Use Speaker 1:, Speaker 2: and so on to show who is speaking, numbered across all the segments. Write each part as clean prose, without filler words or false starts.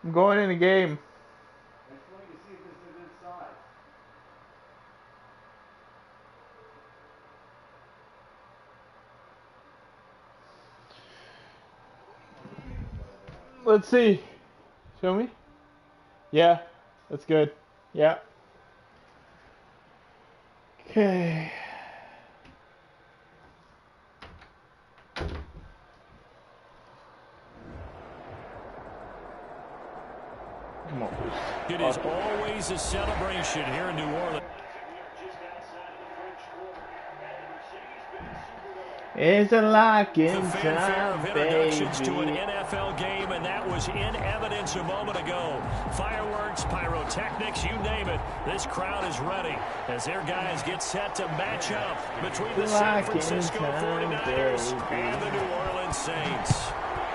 Speaker 1: I'm going in the game. Let's see. Show me. Yeah, that's good. Yeah. Okay. Come on.
Speaker 2: It is always a celebration here in New Orleans.
Speaker 1: It's a lock in
Speaker 2: the fanfare
Speaker 1: time,
Speaker 2: of introductions
Speaker 1: baby.
Speaker 2: to an NFL game, and that was in evidence a moment ago. Fireworks, pyrotechnics, you name it. This crowd is ready as their guys get set to match up between the San Francisco 49ers and the New Orleans Saints.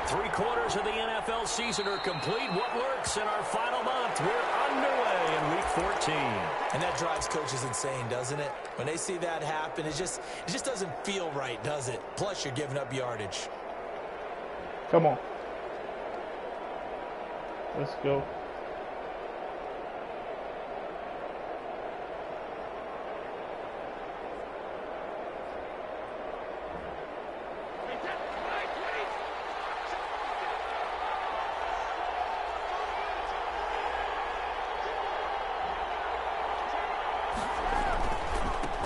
Speaker 2: 3 quarters of the NFL season are complete. What works in our final month? We're underway in Week 14.
Speaker 3: And that drives coaches insane, doesn't it? When they see that happen, it just doesn't feel right, does it? Plus, you're giving up yardage.
Speaker 1: Come on. Let's go.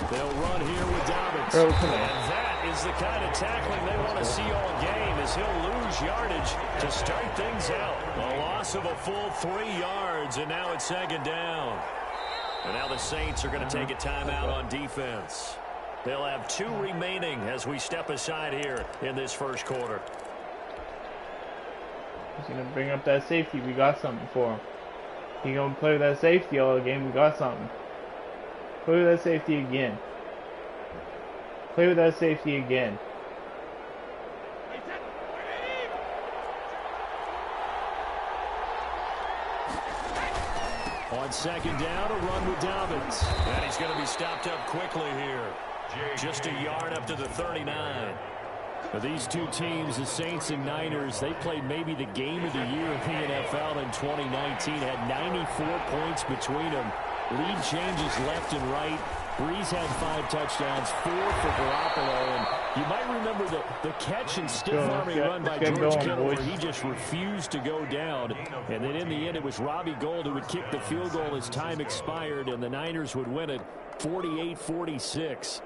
Speaker 2: They'll run here with Dobbins.
Speaker 1: Oh,
Speaker 2: and that is the kind of tackling they want to see all game, as he'll lose yardage to start things out. A loss of a full 3 yards, and now it's 2nd down. And now the Saints are going to take a timeout on defense. They'll have 2 remaining as we step aside here in this first quarter.
Speaker 1: He's going to bring up that safety. We got something for him. He's going to play with that safety all game. We got something. Play with that safety again. Play with that safety again.
Speaker 2: On 2nd down, a run with Dobbins. And he's going to be stopped up quickly here. Just a yard up to the 39. Now, these 2 teams, the Saints and Niners, they played maybe the game of the year in the NFL in 2019. Had 94 points between them. Lead changes left and right. Breeze had 5 touchdowns, 4 for Garoppolo. And you might remember the catch and stiff-arming run by George Kittle where he just refused to go down. And then in the end, it was Robbie Gould who would kick the field goal as time expired, and the Niners would win it 48-46.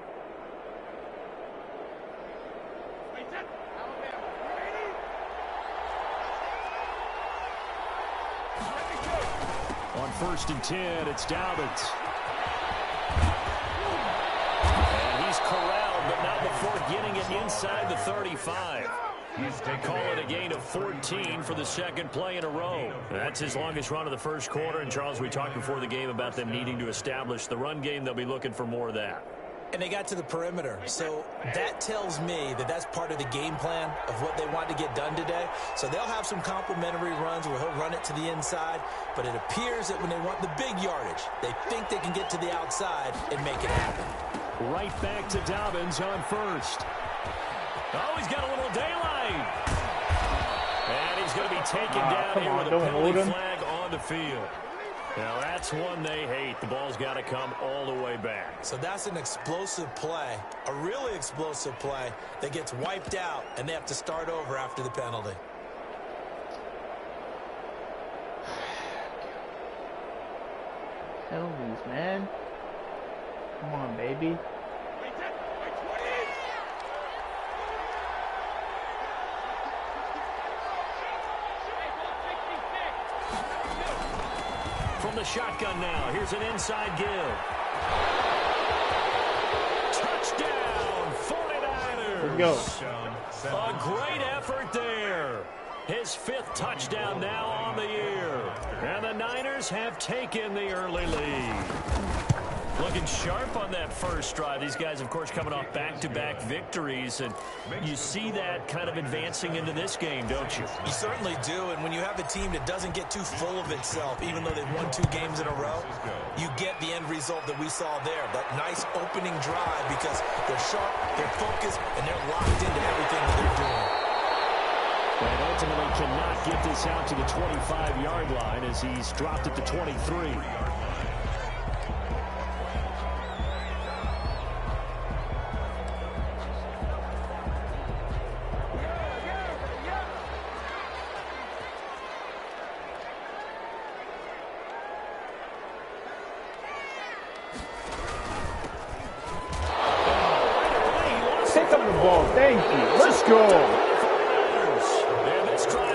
Speaker 2: On 1st and 10, it's Dobbins. And he's corralled, but not before getting it inside the 35. They call it a gain of 14 for the 2nd play in a row. That's his longest run of the first quarter. And, Charles, we talked before the game about them needing to establish the run game. They'll be looking for more of that.
Speaker 3: And they got to the perimeter. So that tells me that that's part of the game plan of what they want to get done today. So they'll have some complimentary runs where he'll run it to the inside. But it appears that when they want the big yardage, they think they can get to the outside and make it happen.
Speaker 2: Right back to Dobbins on 1st. Oh, he's got a little daylight. And he's going to be taken down here with a penalty flag on the field. Now, that's one they hate. The ball's got to come all the way back.
Speaker 3: So that's an explosive play, a really explosive play that gets wiped out, and they have to start over after the penalty.
Speaker 1: Penalties, man. Come on, baby.
Speaker 2: From the shotgun now, here's an inside give. Touchdown, 49ers.
Speaker 1: Let's go.
Speaker 2: A great effort there. His 5th touchdown now on the year. And the Niners have taken the early lead. Looking sharp on that first drive. These guys, of course, coming off back-to-back victories. And you see that kind of advancing into this game, don't you?
Speaker 3: You certainly do. And when you have a team that doesn't get too full of itself, even though they've won 2 games in a row, you get the end result that we saw there. That nice opening drive because they're sharp, they're focused, and they're locked into everything that they're doing.
Speaker 2: And ultimately cannot get this out to the 25-yard line as he's dropped at the 23.
Speaker 1: Pick up the ball. Thank you. Let's go.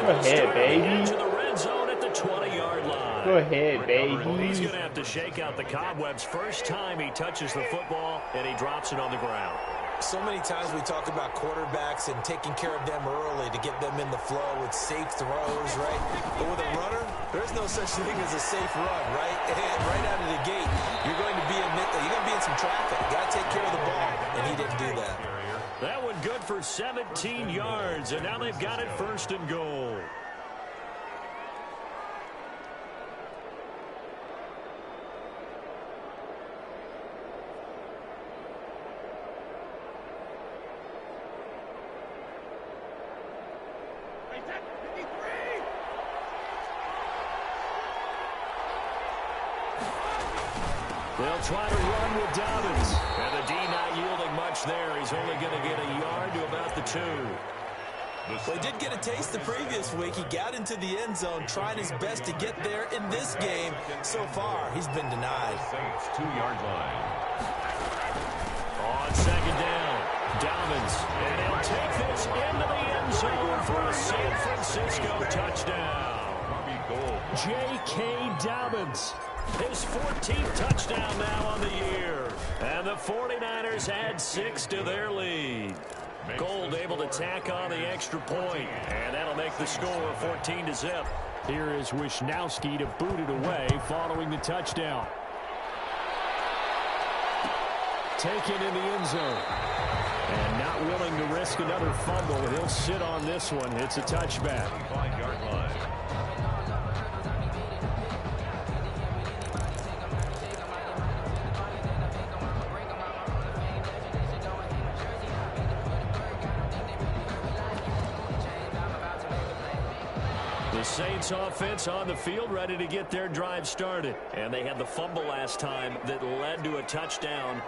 Speaker 1: Go ahead, baby.
Speaker 2: To the red zone at the 20-yard line.
Speaker 1: Go ahead, baby.
Speaker 2: He's going to have to shake out the cobwebs. First time he touches the football, and he drops it on the ground.
Speaker 3: So many times we talk about quarterbacks and taking care of them early to get them in the flow with safe throws, right? But with a runner, there's no such thing as a safe run, right? And right out of the gate, you're going to be in some traffic. You got to take care of the ball, and he didn't do that.
Speaker 2: That one good for 17 yards, and now they've got it first and goal. They'll try to run with Dobbins. And the D not yielding much there. He's only going to get a yard to about the 2.
Speaker 3: Well, he did get a taste the previous week. He got into the end zone trying his best to get there in this game. So far, he's been denied.
Speaker 2: 2-yard line. On second down, Dobbins. And he'll take this into the end zone for a San Francisco touchdown. J.K. Dobbins. His 14th touchdown now on the year. And the 49ers add 6 to their lead. Gold able to tack on the extra point. And that'll make the score 14-0. Here is Wisnowski to boot it away following the touchdown. Taken in the end zone. And not willing to risk another fumble. He'll sit on this one. It's a touchback. 5-yard line. The Saints offense on the field ready to get their drive started. And they had the fumble last time that led to a touchdown.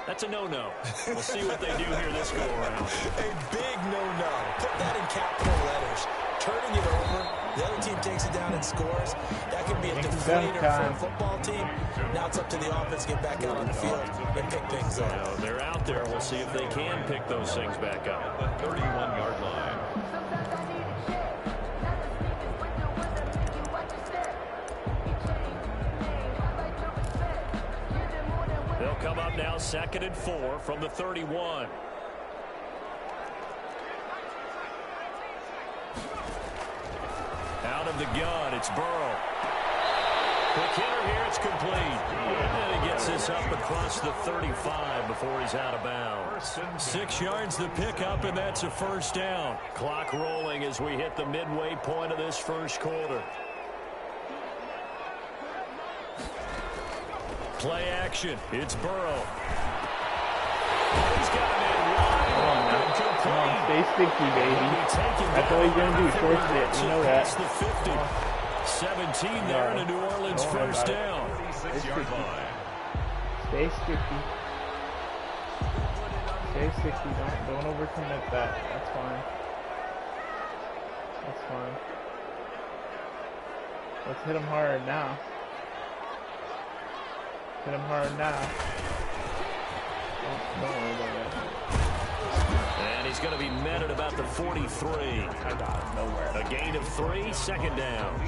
Speaker 2: That's a no-no. We'll see what they do here this go-around.
Speaker 3: A big no-no. Put that in capital letters. Turning it over, the other team takes it down and scores. That could be a deflator for a football team. Now it's up to the offense to get back out on the field and pick things up.
Speaker 2: Now, they're out there. We'll see if they can pick those things back up. The 31-yard line. They'll come up now 2nd and 4 from the 31. Out of the gun, it's Burrow. Quick hitter here, it's complete. And he gets this up across the 35 before he's out of bounds. 6 yards the pickup, and that's a first down. Clock rolling as we hit the midway point of this first quarter. Play action. It's Burrow. He's got him in wide.
Speaker 1: Come on, stay sticky, baby. That's all he's going to do, force it. You know that.
Speaker 2: The 50. 17 there and a New Orleans first down.
Speaker 1: Stay sticky. Stay sticky. Stay sticky. Don't overcommit that. That's fine. That's fine. Let's hit him hard now. Hit him hard now. Don't worry about that.
Speaker 2: And he's going to be met at about the 43.
Speaker 1: I got him nowhere.
Speaker 2: A gain of 3, second down.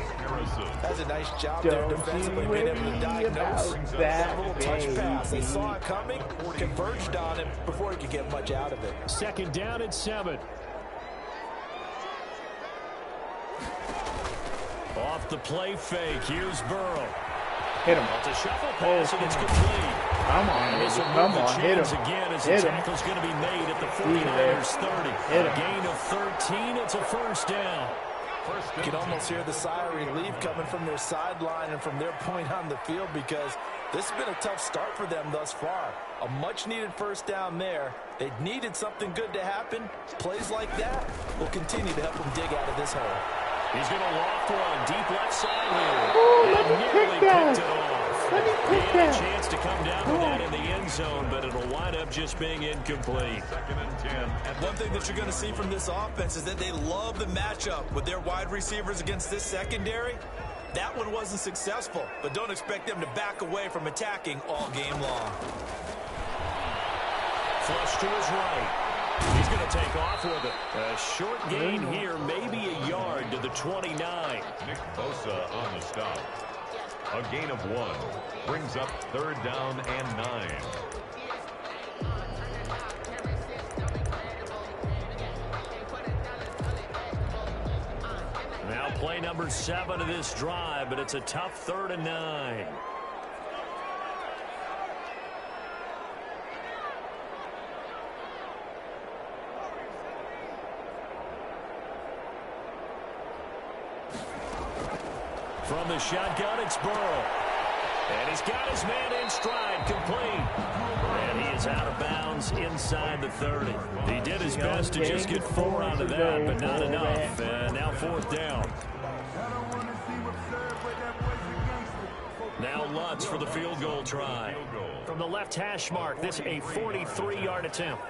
Speaker 3: That's a nice job there defensively, being able to diagnose that little touch pass. They saw it coming, converged on him before he could get much out of it.
Speaker 2: Second down at 7. Off the play fake, here's Burrow.
Speaker 1: Hit him.
Speaker 2: It's a shuffle pass, and it's complete.
Speaker 1: Come on, come on, hit him.
Speaker 2: Again as
Speaker 1: Hit
Speaker 2: the
Speaker 1: him.
Speaker 2: tackle's going to be made at the 49ers 30.
Speaker 1: Hit
Speaker 2: A
Speaker 1: him.
Speaker 2: gain of 13. It's a first down.
Speaker 3: You can almost hear the sigh of relief coming from their sideline and from their point on the field because This has been a tough start for them thus far. A much-needed first down there. They needed something good to happen. Plays like that will continue to help them dig out of this hole.
Speaker 2: He's going to loft one deep left side here.
Speaker 1: Oh, let me
Speaker 2: Nearly
Speaker 1: pick that.
Speaker 2: picked it off.
Speaker 1: Let me pick
Speaker 2: He had
Speaker 1: that.
Speaker 2: a chance to come down with that in the end zone, but it'll wind up just being incomplete.
Speaker 4: 2nd and 10.
Speaker 3: And one thing that you're going to see from this offense is that they love the matchup with their wide receivers against this secondary. That one wasn't successful, but don't expect them to back away from attacking all game long.
Speaker 2: Flush to his right. He's going to take off with it. A short gain here, maybe a yard to the 29.
Speaker 4: Nick Bosa on the stop. A gain of 1. Brings up 3rd down and 9.
Speaker 2: Now play number 7 of this drive, but it's a tough 3rd and 9. From the shotgun, it's Burrow. And he's got his man in stride, complete. And he is out of bounds inside the 30. He did his best to just get 4 out of that, but not enough. And now 4th down. Now Lutz for the field goal try. From the left hash mark, this a 43-yard attempt.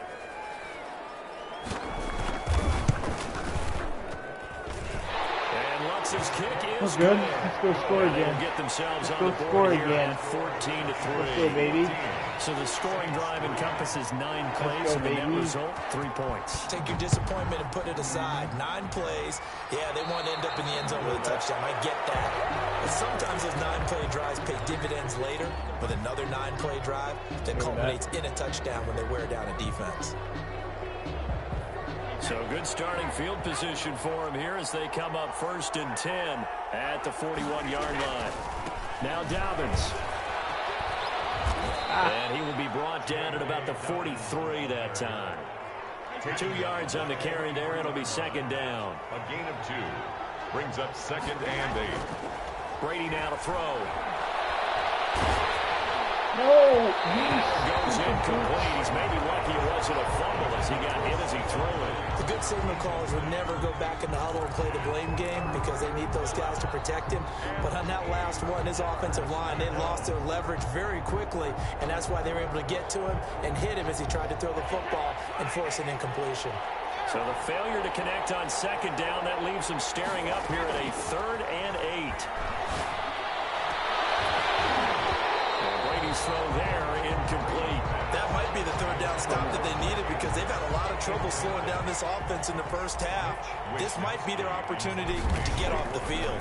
Speaker 2: Lutz's kick is
Speaker 1: good. Let's go score again.
Speaker 2: They'll get themselves
Speaker 1: Let's
Speaker 2: on
Speaker 1: go
Speaker 2: the
Speaker 1: score
Speaker 2: board here
Speaker 1: again.
Speaker 2: at 14 to 3.
Speaker 1: Let's go, baby.
Speaker 2: So the scoring drive encompasses 9 plays, and the net
Speaker 1: baby.
Speaker 2: result, 3 points.
Speaker 3: Take your disappointment and put it aside. 9 plays. Yeah, they want to end up in the end zone with a touchdown. I get that. But sometimes those 9-play drives pay dividends later with another 9-play drive that culminates in a touchdown when they wear down a defense.
Speaker 2: So good starting field position for him here as they come up 1st and 10 at the 41-yard line. Now Dobbins. And he will be brought down at about the 43 that time. 2 yards on the carry there. It'll be 2nd down.
Speaker 4: A gain of 2. Brings up 2nd and 8.
Speaker 2: Brady now to throw.
Speaker 1: No,
Speaker 2: Goes incomplete. He's maybe lucky it wasn't a fumble as he got hit as he threw it.
Speaker 3: The good signal callers would never go back in the huddle and play the blame game because they need those guys to protect him. But on that last one, his offensive line, they lost their leverage very quickly, and that's why they were able to get to him and hit him as he tried to throw the football and force an incompletion. So the failure to connect on 2nd down, that leaves them staring up here at a 3rd and 8. Brady's throw there, incomplete. That might be the 3rd down stop that they needed because they've had a lot of trouble slowing down this offense in the first half. This might be their opportunity to get off the field.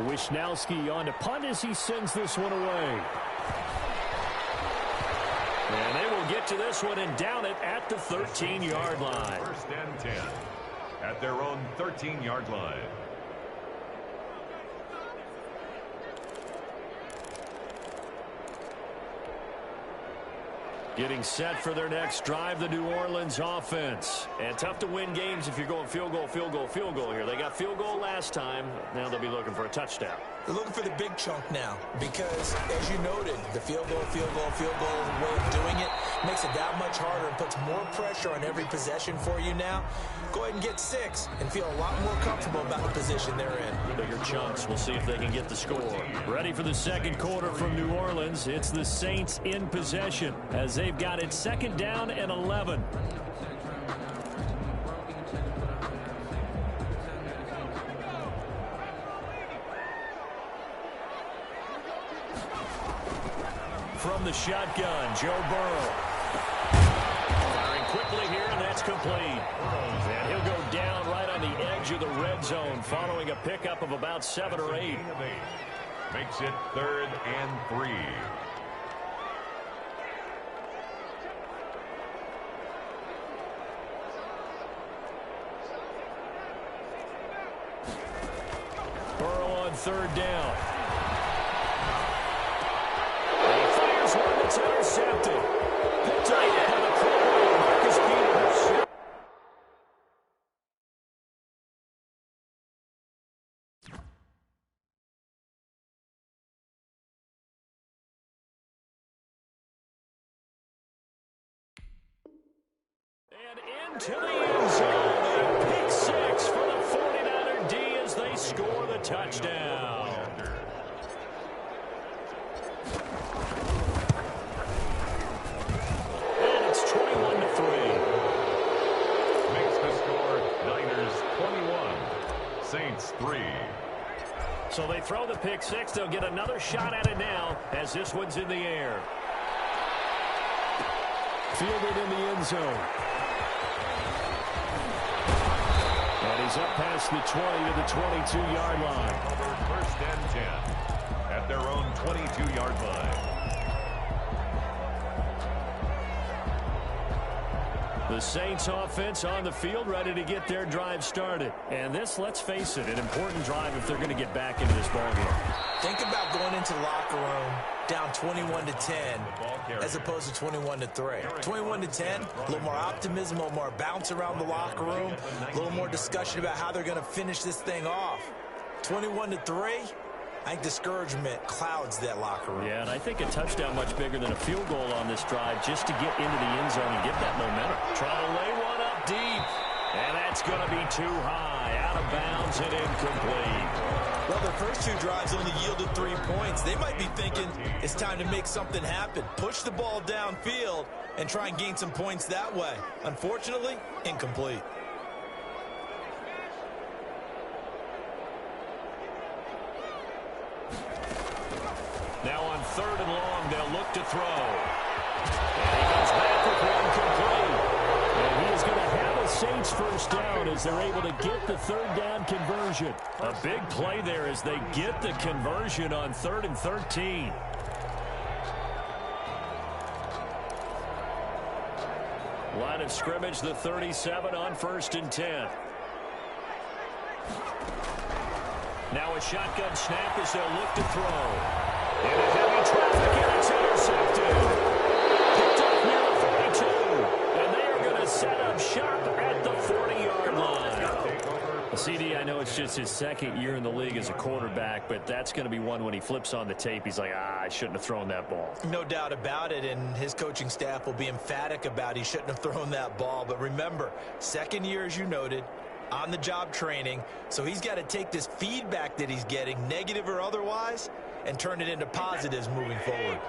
Speaker 3: Wisnowski on to punt as he sends this one away. And they will get to this one and down it at the 13-yard line.
Speaker 4: 1st and 10 at their own 13-yard line.
Speaker 2: Getting set for their next drive, the New Orleans offense. And tough to win games if you're going field goal, field goal, field goal here. They got field goal last time. Now they'll be looking for a touchdown. They're looking for the big chunk now because, as you noted, the field goal way of doing it makes it that much harder and puts more pressure on every possession for you now. Go ahead and get 6 and feel a lot more comfortable about the position they're in. Bigger chunks. We'll see if they can get the score. Ready for the 2nd quarter from New Orleans. It's the Saints in possession as they've got it 2nd down and 11. From the shotgun, Joe Burrow. Firing quickly here, and that's complete. And he'll go down right on the edge of the red zone following a pickup of about 7 or 8.
Speaker 4: Makes it 3rd and 3.
Speaker 2: Burrow on 3rd down. And he fires one that's intercepted. Tight end. And into the end zone. A pick six for the 49er D as they score the touchdown. And it's 21-3.
Speaker 4: Makes the score Niners 21, Saints 3.
Speaker 2: So they throw the pick six. They'll get another shot at it now as this one's in the air. Fielded in the end zone. And he's up past the 20 to the 22-yard line.
Speaker 4: First and 10 at their own 22-yard line.
Speaker 2: The Saints offense on the field, ready to get their drive started. And this, let's face it, an important drive if they're going to get back into this ballgame.
Speaker 3: Think about going into the locker room down 21-10 as opposed to 21-3. 21-10, a little more optimism, a little more bounce around the locker room, a little more discussion about how they're going to finish this thing off. 21-3, I think discouragement clouds that locker room.
Speaker 2: Yeah, and I think a touchdown much bigger than a field goal on this drive just to get into the end zone and get that momentum. Trying to lay one up deep, and that's going to be too high, out of bounds and incomplete.
Speaker 3: Well, their first two drives only yielded 3 points. They might be thinking it's time to make something happen. Push the ball downfield and try and gain some points that way. Unfortunately, incomplete.
Speaker 2: Now on 3rd and long, they'll look to throw. And he goes back with one complete. And he is going to have a Saints first down as they're able to get the 3rd down conversion. A big play there as they get the conversion on 3rd and 13. Line of scrimmage, the 37 on 1st and 10. Now a shotgun snap as they'll look to throw. In a heavy traffic, and it's intercepted. Picked up near the 42. And they are going to set up shop at the 40-yard line. CD, I know it's just his 2nd year in the league as a quarterback, but that's going to be one when he flips on the tape. He's like, I shouldn't have thrown that ball.
Speaker 3: No doubt about it, and his coaching staff will be emphatic about he shouldn't have thrown that ball. But remember, 2nd year, as you noted, on-the-job training, so he's got to take this feedback that he's getting, negative or otherwise, and turn it into positives moving forward.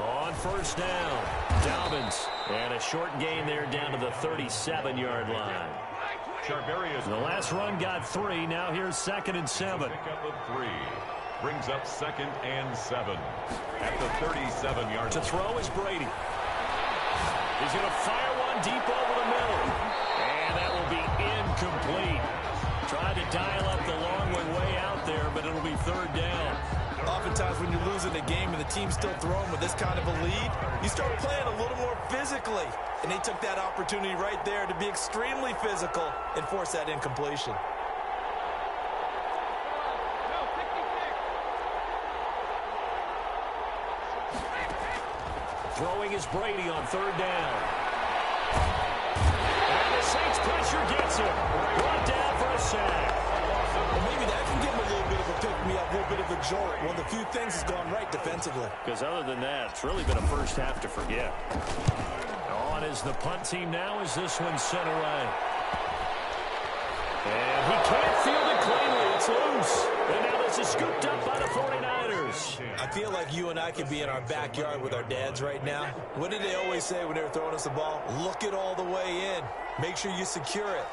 Speaker 2: On 1st down, Dobbins, and a short gain there down to the 37-yard line. The last run got 3. Now here's 2nd and 7.
Speaker 4: Pickup of 3. Brings up 2nd and 7 at the 37-yard.
Speaker 2: To throw is Brady. He's going to fire one deep over the middle. And that will be incomplete. Tried to dial up the long way out there, but it'll be 3rd down.
Speaker 3: Oftentimes when you're losing a game and the team's still throwing with this kind of a lead, you start playing a little more physically. And they took that opportunity right there to be extremely physical and force that incompletion.
Speaker 2: Throwing is Brady on 3rd down. And the Saints pressure gets him. Brought down for a sack.
Speaker 3: Well, maybe that can give him a little bit of a pick-me-up, a little bit of a jolt. One of the few things has gone right defensively.
Speaker 2: Because other than that, it's really been a first half to forget. On is the punt team now as this one's sent away. And he can't field it cleanly. It's loose. And now this is scooped up by the 49ers.
Speaker 3: I feel like you and I could be in our backyard with our dads right now. What did they always say when they were throwing us the ball? Look it all the way in. Make sure you secure it.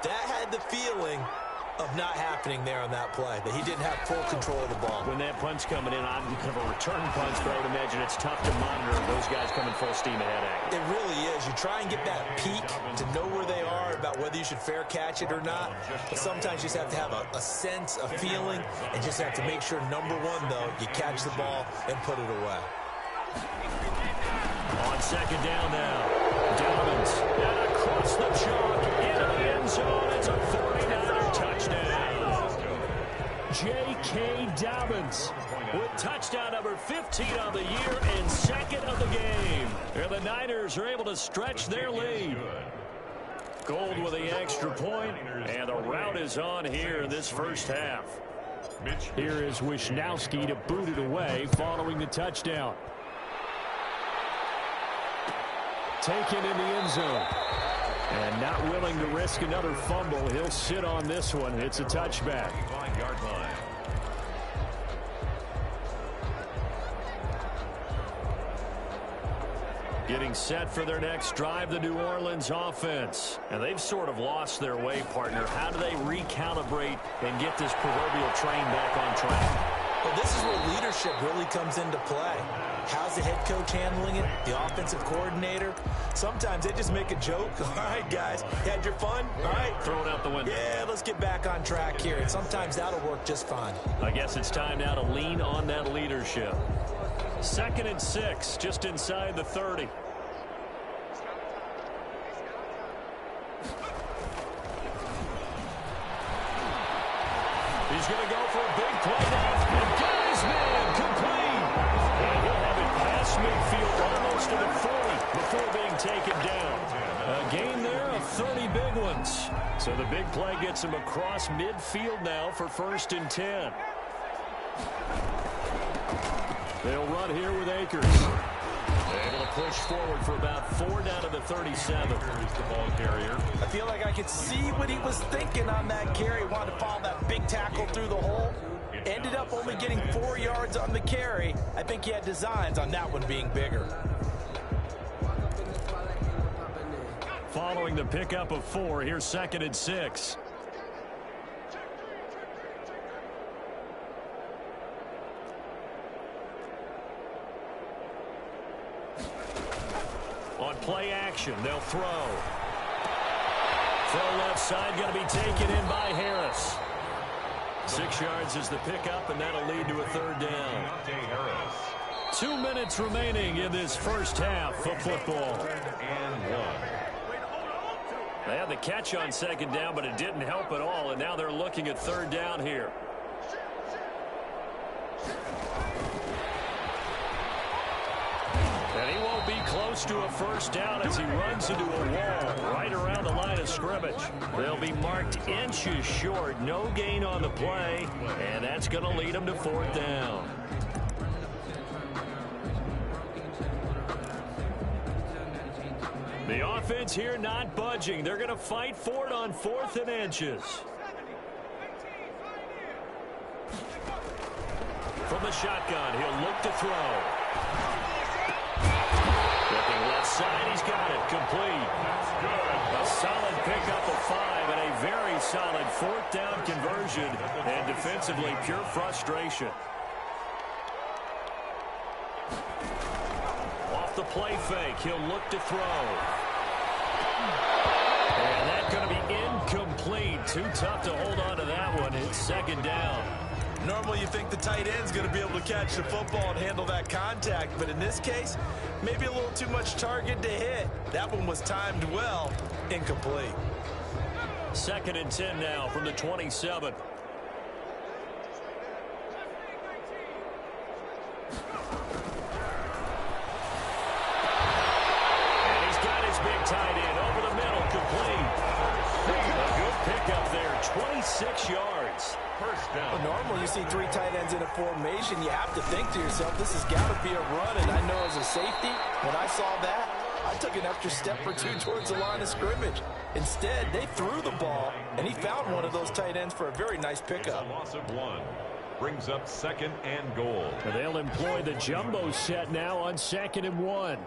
Speaker 3: That had the feeling of not happening there on that play, that he didn't have full control of the ball.
Speaker 2: When that punt's coming in, I'm kind of a return punch, but I would imagine it's tough to monitor those guys coming full steam ahead at you.
Speaker 3: It really is. You try and get that peek to know where they are, about whether you should fair catch it or not, but sometimes you just have to have a sense, a feeling, and just have to make sure, number one, though, you catch the ball and put it away.
Speaker 2: On 2nd down now, Dobbins, and across the chalk, into the end zone, it's a 49er touchdown. J.K. Dobbins with touchdown number 15 of the year and 2nd of the game. And the Niners are able to stretch their lead. Gold with the extra point, and the rout is on here in this first half. Here is Wisnowski to boot it away following the touchdown. Taken in the end zone. And not willing to risk another fumble. He'll sit on this one. It's a touchback.
Speaker 4: 5-yard line.
Speaker 2: Getting set for their next drive, the New Orleans offense. And they've sort of lost their way, partner. How do they recalibrate and get this proverbial train back on track?
Speaker 3: Well, this is where leadership really comes into play. How's the head coach handling it? The offensive coordinator? Sometimes they just make a joke. All right, guys, you had your fun? All right.
Speaker 2: Throw it out the window.
Speaker 3: Yeah, let's get back on track here. And sometimes that'll work just fine.
Speaker 2: I guess it's time now to lean on that leadership. 2nd and 6, just inside the 30. He's going to go for a big play now. And got his man complete. And he'll have it past midfield almost to the 40 before being taken down. A gain there of 30 big ones. So the big play gets him across midfield now for 1st and 10. They'll run here with Akers. Able to push forward for about 4 down to the 37.
Speaker 4: Here's the ball carrier.
Speaker 3: I feel like I could see what he was thinking on that carry. Wanted to follow that big tackle through the hole. Ended up only getting 4 yards on the carry. I think he had designs on that one being bigger.
Speaker 2: Following the pickup of 4, here's 2nd and 6. On play action, they'll throw. Throw left side, going to be taken in by Harris. 6 yards is the pickup, and that'll lead to a 3rd down. 2 minutes remaining in this first half of football. They had the catch on 2nd down, but it didn't help at all, and now they're looking at 3rd down here. And he won't be close to a 1st down as he runs into a wall right around the line of scrimmage. They'll be marked inches short. No gain on the play, and that's going to lead them to 4th down. The offense here not budging. They're going to fight for it on 4th and inches. From the shotgun, he'll look to throw. Looking left side, he's got it, complete. A solid pickup of 5 and a very solid 4th down conversion, and defensively pure frustration. Off the play fake, he'll look to throw. And that's going to be incomplete. Too tough to hold on to that one. It's 2nd down.
Speaker 3: Normally you think the tight end's going to be able to catch the football and handle that contact, but in this case, maybe a little too much target to hit. That one was timed well, incomplete.
Speaker 2: 2nd and 10 now from the 27. And he's got his big tight end over the middle, complete. A good pickup there, 26 yards.
Speaker 4: 1st down.
Speaker 3: Well, normally you see 3 tight ends in a formation. You have to think to yourself, this has got to be a run. And I know as a safety, when I saw that, I took an extra step or 2 towards the line of scrimmage. Instead, they threw the ball, and he found one of those tight ends for a very nice pickup.
Speaker 4: A loss of 1. Brings up 2nd and goal.
Speaker 2: And they'll employ the jumbo set now on 2nd and 1.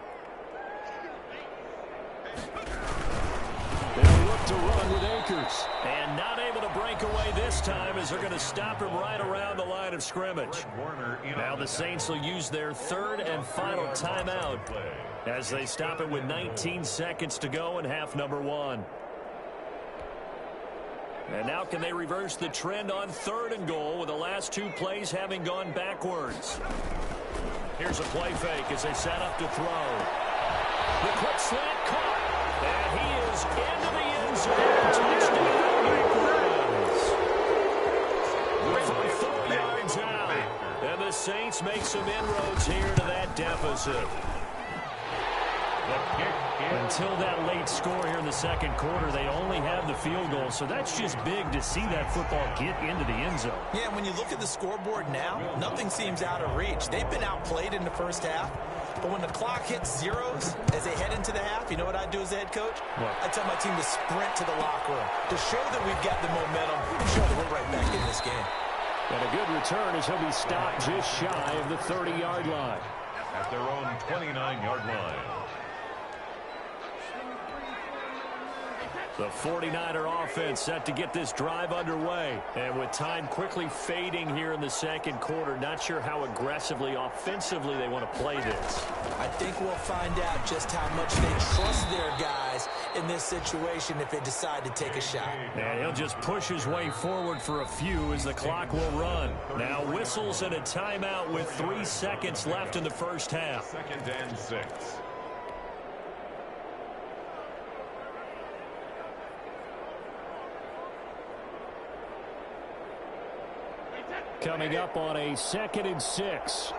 Speaker 2: They'll look to run with Akers. And not able to break away this time as they're going to stop him right around the line of scrimmage. Now the Saints will use their 3rd and final timeout as they stop it with 19 seconds to go in half number 1. And now can they reverse the trend on 3rd and goal with the last 2 plays having gone backwards? Here's a play fake as they set up to throw. The quick slant caught. And he is into the end zone. Touchdown, 4 yards out. And the Saints make some inroads here to that deficit.
Speaker 4: The
Speaker 2: Until that late score here in the second quarter, they only have the field goal, so that's just big to see that football get into the end zone.
Speaker 3: Yeah, when you look at the scoreboard now, nothing seems out of reach. They've been outplayed in the first half, but when the clock hits zeros as they head into the half, you know what I do as the head coach?
Speaker 2: What?
Speaker 3: I tell my team to sprint to the locker room to show that we've got the momentum and show that we're right back in this game.
Speaker 2: And a good return as he'll be stopped just shy of the 30-yard line.
Speaker 4: At their own 29-yard line.
Speaker 2: The 49er offense set to get this drive underway. And with time quickly fading here in the second quarter, not sure how aggressively, offensively they want to play this.
Speaker 3: I think we'll find out just how much they trust their guys in this situation if they decide to take a shot.
Speaker 2: And he'll just push his way forward for a few as the clock will run. Now whistles and a timeout with 3 seconds left in the first half.
Speaker 4: 2nd and 6.
Speaker 2: Coming up on a 2nd and 6.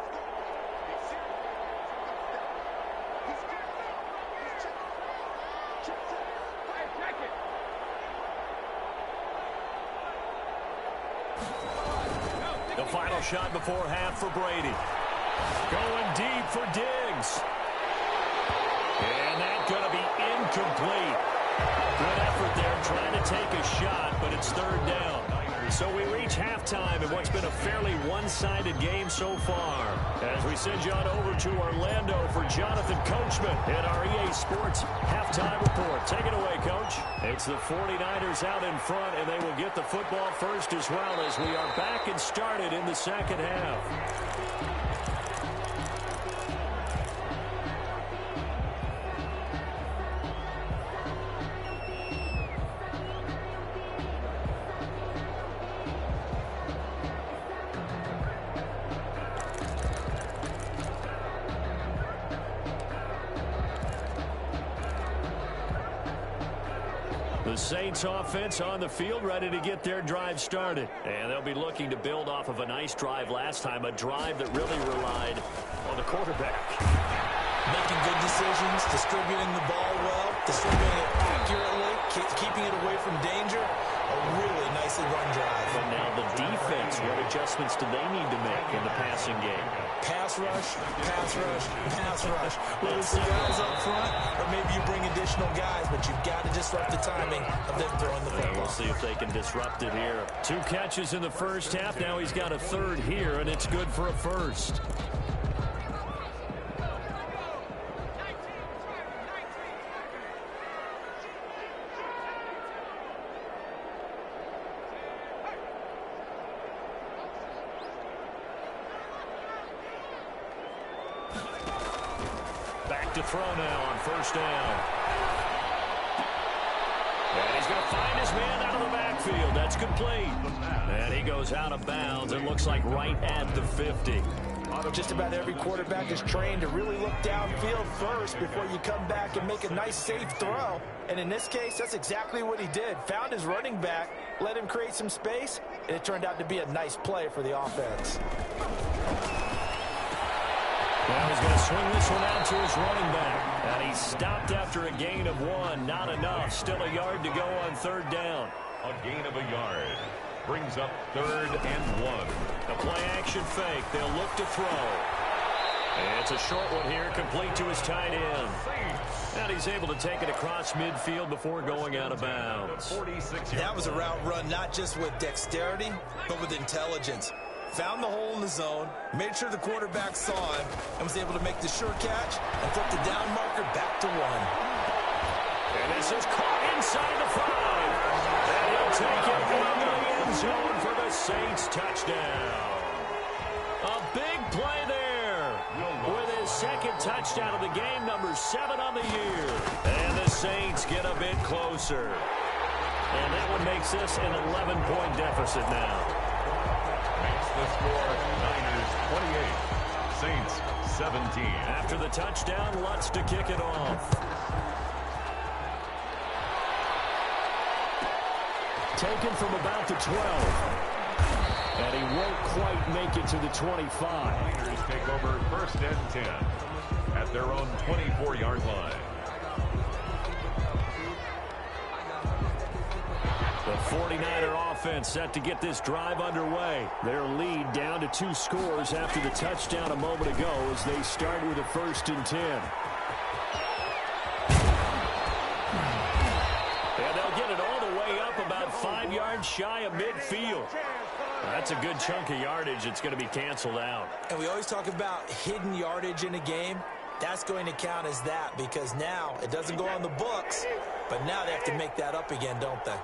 Speaker 2: The final shot before half for Brady. Going deep for Diggs. And that's going to be incomplete. Good effort there trying to take a shot, but it's 3rd down. So we reach halftime in what's been a fairly one-sided game so far. As we send you on over to Orlando for Jonathan Coachman in our EA Sports Halftime Report. Take it away, Coach. It's the 49ers out in front, and they will get the football first as well as we are back and started in the second half. The Saints offense on the field ready to get their drive started. And they'll be looking to build off of a nice drive last time, a drive that really relied on the quarterback.
Speaker 3: Making good decisions, distributing the ball well, distributing it accurately, keeping it away from danger. A really nicely run drive.
Speaker 2: But now the defense, what adjustments do they need to make in the passing game?
Speaker 3: Pass rush, pass rush, pass rush. Whether it's the guys up front or maybe you bring additional guys, but you've got to disrupt the timing of them throwing the football.
Speaker 2: We'll see if they can disrupt it here. 2 catches in the first half. Now he's got a 3rd here, and it's good for a first. To throw now on 1st down. And he's going to find his man out of the backfield. That's complete. And he goes out of bounds. It looks like right at the 50.
Speaker 3: Just about every quarterback is trained to really look downfield first before you come back and make a nice, safe throw. And in this case, that's exactly what he did. Found his running back, let him create some space, and it turned out to be a nice play for the offense.
Speaker 2: Now he's going to swing this one out to his running back. And he's stopped after a gain of 1. Not enough. Still a yard to go on 3rd down.
Speaker 4: A gain of a yard. Brings up 3rd and 1.
Speaker 2: The play action fake. They'll look to throw. And it's a short one here, complete to his tight end. And he's able to take it across midfield before going out of bounds.
Speaker 3: That was a route run not just with dexterity, but with intelligence. Found the hole in the zone, made sure the quarterback saw him, and was able to make the sure catch and flip the down marker back to 1.
Speaker 2: And this is caught inside the 5. And he'll take it into the end zone for the Saints touchdown. A big play there with his 2nd touchdown of the game, number 7 on the year. And the Saints get a bit closer. And that one makes this an 11-point deficit now.
Speaker 4: The score, Niners 28, Saints 17.
Speaker 2: After the touchdown, Lutz to kick it off. Taken from about the 12. And he won't quite make it to the 25.
Speaker 4: Niners take over 1st and 10 at their own 24-yard line.
Speaker 2: 49er offense set to get this drive underway. Their lead down to 2 scores after the touchdown a moment ago as they start with a 1st and 10. And they'll get it all the way up about 5 yards shy of midfield. That's a good chunk of yardage. It's going to be canceled out.
Speaker 3: And we always talk about hidden yardage in a game. That's going to count as that because now it doesn't go on the books, but now they have to make that up again, don't they?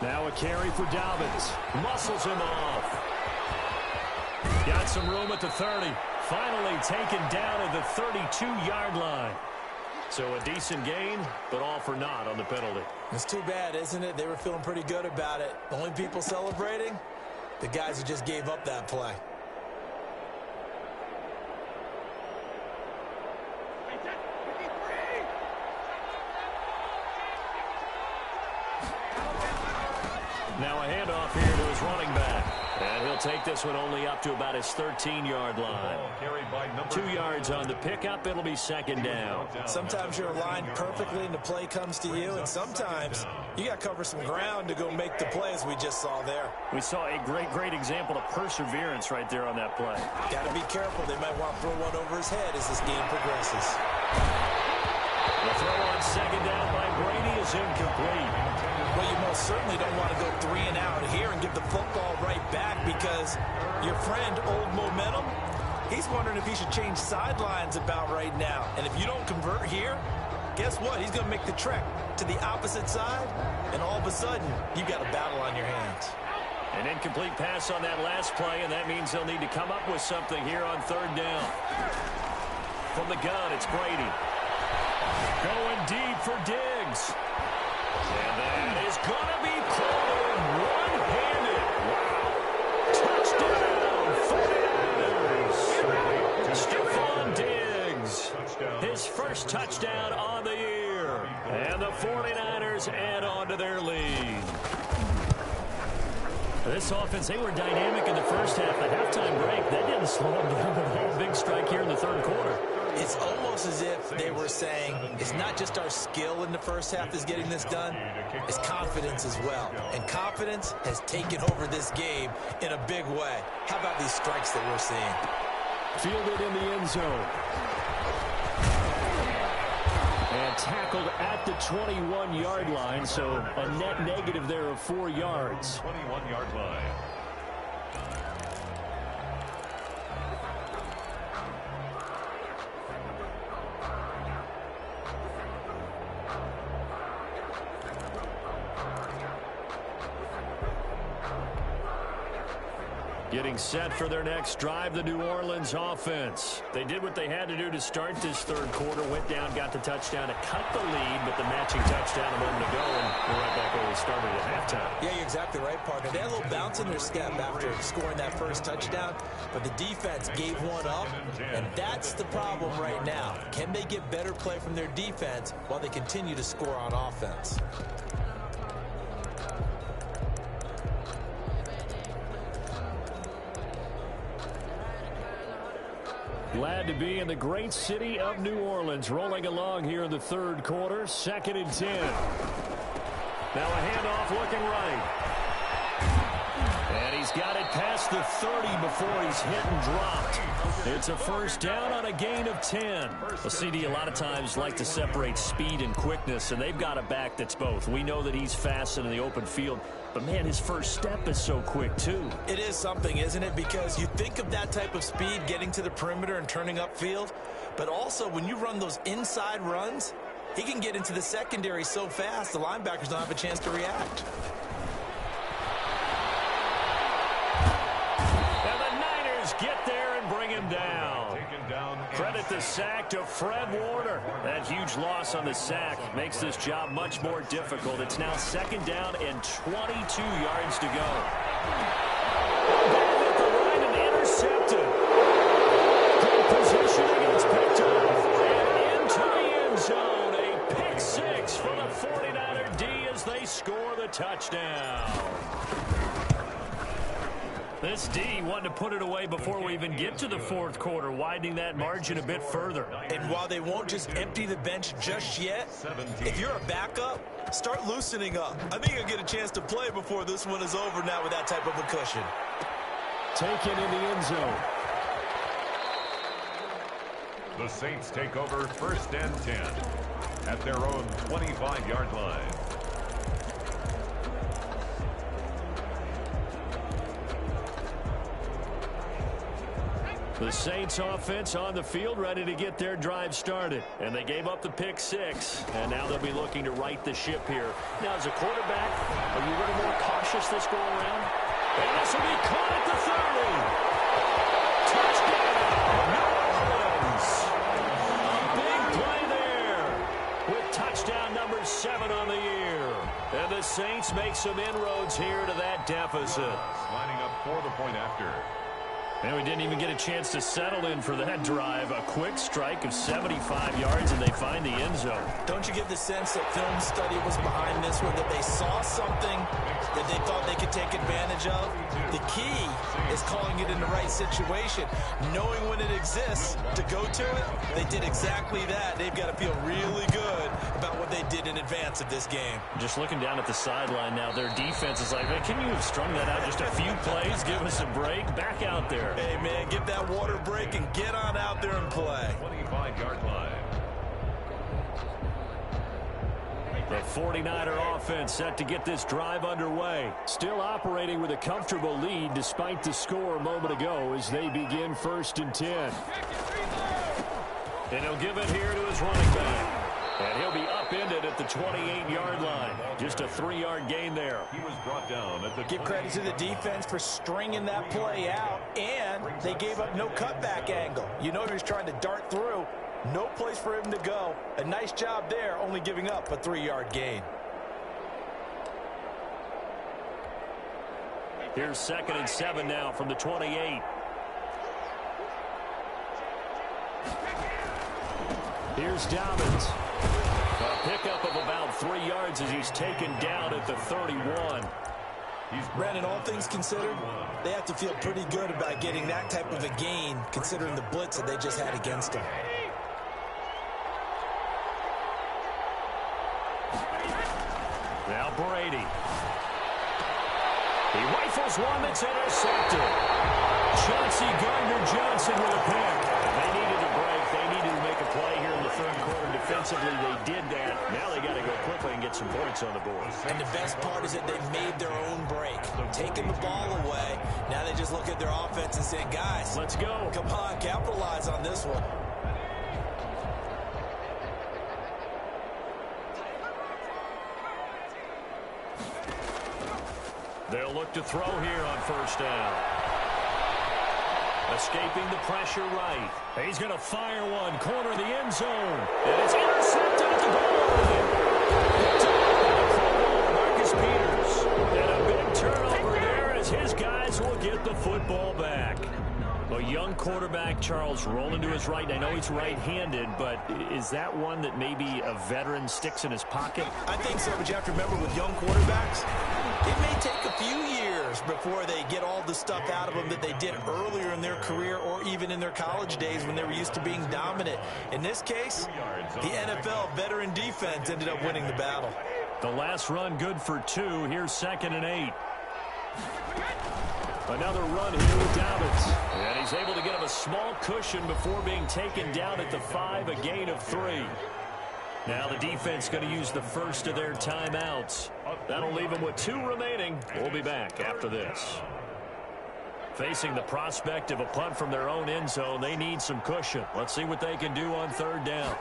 Speaker 2: Now a carry for Dobbins. Muscles him off. Got some room at the 30. Finally taken down at the 32-yard line. So a decent gain, but all for naught on the penalty.
Speaker 3: It's too bad, isn't it? They were feeling pretty good about it. The only people celebrating, the guys who just gave up that play.
Speaker 2: Now a handoff here to his running back. And he'll take this one only up to about his 13-yard line. 2 yards on the pickup. It'll be 2nd down.
Speaker 3: Sometimes you're aligned perfectly and the play comes to you, and sometimes you got to cover some ground to go make the play as we just saw there.
Speaker 2: We saw a great example of perseverance right there on that play.
Speaker 3: Got to be careful. They might want to throw one over his head as this game progresses.
Speaker 2: The throw on 2nd down by Brady is incomplete.
Speaker 3: Well, you most certainly don't want to go 3 and out here and give the football right back because your friend, Old Momentum, he's wondering if he should change sidelines about right now. And if you don't convert here, guess what? He's going to make the trek to the opposite side, and all of a sudden, you've got a battle on your hands.
Speaker 2: An incomplete pass on that last play, and that means they'll need to come up with something here on 3rd down. From the gun, it's Brady. Going deep for Diggs. And that is going to be caught one-handed. Wow. Touchdown, 49ers. Stephon Diggs. His first touchdown on the year. And the 49ers add on to their lead. This offense, they were dynamic in the first half. The halftime break, that didn't slow them down at all. Big strike here in the 3rd quarter.
Speaker 3: It's almost as if they were saying it's not just our skill in the first half that's getting this done, it's confidence as well. And confidence has taken over this game in a big way. How about these strikes that we're seeing?
Speaker 2: Fielded in the end zone. And tackled at the 21-yard line, so a net negative there of 4 yards.
Speaker 4: 21-yard line.
Speaker 2: Getting set for their next drive, the New Orleans offense. They did what they had to do to start this 3rd quarter, went down, got the touchdown to cut the lead, but the matching touchdown a moment ago, and we're right back where we started at halftime.
Speaker 3: Yeah, you're exactly right, partner. They had a little bounce in their step after scoring that first touchdown, but the defense gave one up, and that's the problem right now. Can they get better play from their defense while they continue to score on offense?
Speaker 2: Glad to be in the great city of New Orleans, rolling along here in the 3rd quarter, 2nd and 10. Now a handoff looking right. And he's got it past the 30 before he's hit and dropped. It's a 1st down on a gain of 10. Well, CD, a lot of times like to separate speed and quickness, and they've got a back that's both. We know that he's fast in the open field, but, man, his first step is so quick, too.
Speaker 3: It is something, isn't it? Because you think of that type of speed, getting to the perimeter and turning upfield, but also when you run those inside runs, he can get into the secondary so fast the linebackers don't have a chance to react.
Speaker 2: And the Niners get there and bring him down. Credit the sack to Fred Warner. That huge loss on the sack makes this job much more difficult. It's now 2nd down and 22 yards to go. At the line and intercepted. Good positioning, and it's picked up. And into the end zone. A pick 6 for the 49er D as they score the touchdown. This D wanted to put it away before we even get to the fourth quarter, widening that margin a bit further.
Speaker 3: And while they won't just empty the bench just yet, if you're a backup, start loosening up. I think you'll get a chance to play before this one is over now with that type of a cushion.
Speaker 2: Taken in the end zone.
Speaker 4: The Saints take over 1st and 10 at their own 25-yard line.
Speaker 2: The Saints offense on the field, ready to get their drive started. And they gave up the pick 6, and now they'll be looking to right the ship here. Now, as a quarterback, are you a little more cautious this go around? And this will be caught at the 30. Touchdown! New Orleans! A big play there with touchdown number 7 on the year. And the Saints make some inroads here to that deficit.
Speaker 4: Lining up for the point after.
Speaker 2: And we didn't even get a chance to settle in for that drive. A quick strike of 75 yards, and they find the end zone.
Speaker 3: Don't you get the sense that film study was behind this one, that they saw something that they thought they could take advantage of? The key is calling it in the right situation, knowing when it exists to go to it. They did exactly that. They've got to feel really good about what they did in advance of this game.
Speaker 2: Just looking down at the sideline now, their defense is like, man, can you have strung that out just a few plays? Give us a break. Back out there.
Speaker 3: Hey, man, give that water break and get on out there and play.
Speaker 4: 25-yard line.
Speaker 2: The 49er offense set to get this drive underway. Still operating with a comfortable lead despite the score a moment ago as they begin 1st and 10. And he'll give it here to his running back. And he'll be upended at the 28-yard line. Just a 3-yard gain there.
Speaker 4: He was brought down at the
Speaker 3: Give credit to the defense for stringing that play out, and they gave up no cutback angle. You know he was trying to dart through. No place for him to go. A nice job there, only giving up a 3-yard gain.
Speaker 2: Here's 2nd and 7 now from the 28. Here's Dobbins. A pickup of about 3 yards as he's taken down at the 31.
Speaker 3: Brandon, all things considered, they have to feel pretty good about getting that type of a gain, considering the blitz that they just had against them.
Speaker 2: Now Brady. He rifles one that's intercepted. Chauncey Gardner-Johnson with a pick. They needed a break. They needed to make a play here in the 3rd quarter. Defensively, they did that. Now they got to go quickly and get some points on the board.
Speaker 3: And the best part is that they made their own break. Taking the ball away. Now they just look at their offense and say, guys,
Speaker 2: let's go.
Speaker 3: Come on, capitalize on this one.
Speaker 2: They'll look to throw here on 1st down. Escaping the pressure right. He's going to fire one. Corner of the end zone. And it's intercepted at the goal line. Marcus Peters. And a big turnover there as his guys will get the football back. A young quarterback, Charles, rolling to his right. I know he's right-handed, but is that one that maybe a veteran sticks in his pocket?
Speaker 3: I think so, but you have to remember with young quarterbacks, it may take a few years before they get all the stuff out of them that they did earlier in their career or even in their college days when they were used to being dominant. In this case, the NFL veteran defense ended up winning the battle.
Speaker 2: The last run good for 2. Here's 2nd and 8. Another run here with Dobbins. And he's able to get him a small cushion before being taken down at the 5, a gain of 3. Now the defense going to use the first of their timeouts. That'll leave them with 2 remaining. We'll be back after this. Facing the prospect of a punt from their own end zone, they need some cushion. Let's see what they can do on 3rd down.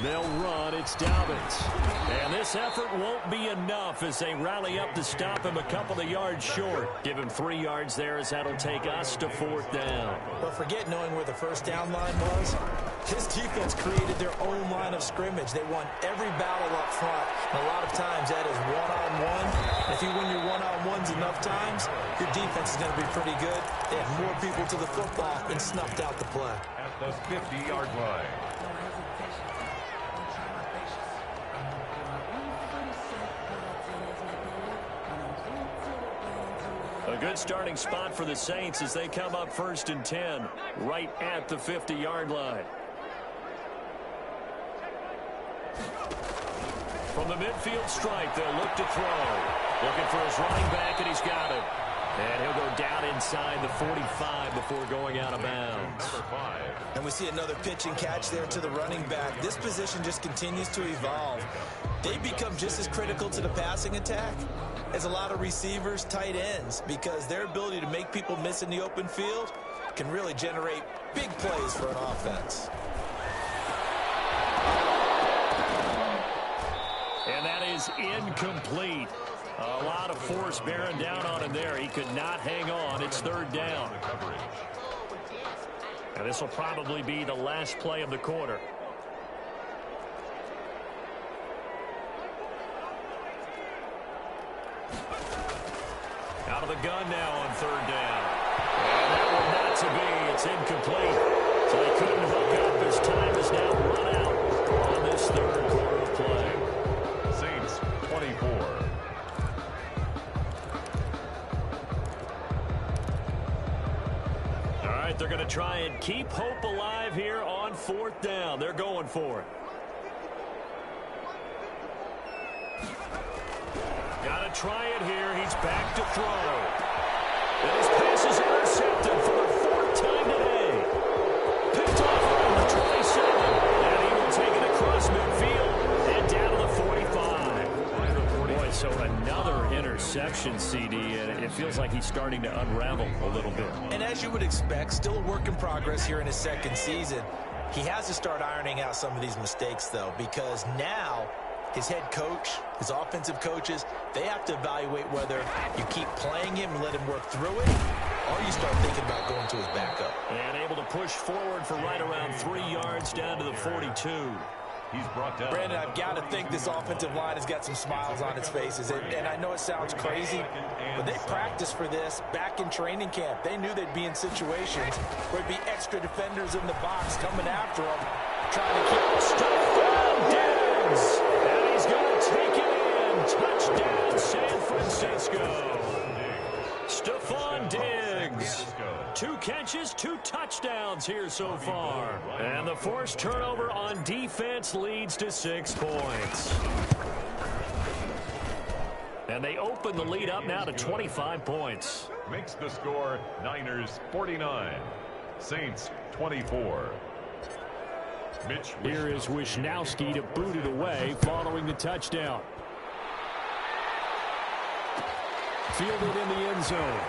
Speaker 2: They'll run. It's Dobbins. And this effort won't be enough as they rally up to stop him a couple of yards short. Give him 3 yards there as that'll take us to 4th down.
Speaker 3: But forget knowing where the 1st down line was. His defense created their own line of scrimmage. They won every battle up front. And a lot of times that is one-on-one. If you win your one-on-ones enough times, your defense is going to be pretty good. They had more people to the football and snuffed out the play.
Speaker 4: At the 50-yard line.
Speaker 2: A good starting spot for the Saints as they come up 1st and 10 right at the 50-yard line. From the midfield stripe, they'll look to throw. Looking for his running back, and he's got it. And he'll go down inside the 45 before going out of bounds.
Speaker 3: And we see another pitch and catch there to the running back. This position just continues to evolve. They become just as critical to the passing attack as a lot of receivers, tight ends, because their ability to make people miss in the open field can really generate big plays for an offense.
Speaker 2: And that is incomplete. A lot of force bearing down on him there. He could not hang on. It's 3rd down. And this will probably be the last play of the quarter. Out of the gun now on 3rd down. And that one not to be. It's incomplete. So they couldn't hook up. His time is now run out on this 3rd quarter of play.
Speaker 4: Saints 24.
Speaker 2: They're going to try and keep hope alive here on 4th down. They're going for it. Got to try it here. He's back to throw. And his pass is intercepted for the 4th time today. Picked off around the 27. And he will take it across midfield and down to the 45. Boy, so another interception, CD, and it feels like he's starting to unravel a little bit.
Speaker 3: And as you would expect, still a work in progress here in his 2nd season. He has to start ironing out some of these mistakes, though, because now his head coach, his offensive coaches, they have to evaluate whether you keep playing him and let him work through it, or you start thinking about going to his backup.
Speaker 2: And able to push forward for right around 3 yards down to the 42.
Speaker 4: He's brought down.
Speaker 3: Brandon, I've got to think this offensive line has got some smiles on its faces. And I know it sounds crazy, but they practiced for this back in training camp. They knew they'd be in situations where there'd be extra defenders in the box coming after them, trying to keep
Speaker 2: Stephon Diggs. And he's going to take it in. Touchdown, San Francisco. Stephon Diggs. 2 catches, 2 touchdowns here so far. And the forced turnover on defense leads to 6 points. And they open the lead up now to 25 points.
Speaker 4: Makes the score Niners 49. Saints 24.
Speaker 2: Here is Wisnowski to boot it away following the touchdown. Fielded in the end zone.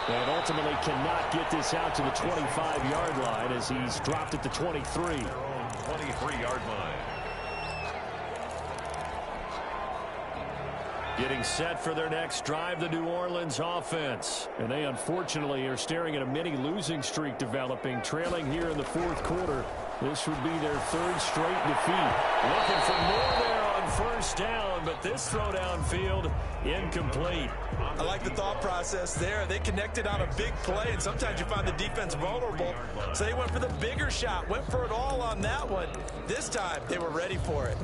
Speaker 2: And ultimately cannot get this out to the 25-yard line as he's dropped at the 23.
Speaker 4: 23-yard line.
Speaker 2: Getting set for their next drive, the New Orleans offense. And they unfortunately are staring at a mini losing streak developing, trailing here in the 4th quarter. This would be their 3rd straight defeat. Looking for more there on 1st down, but this throw downfield incomplete.
Speaker 3: I like the thought process there. They connected on a big play, and sometimes you find the defense vulnerable. So they went for the bigger shot, went for it all on that one. This time, they were ready for it.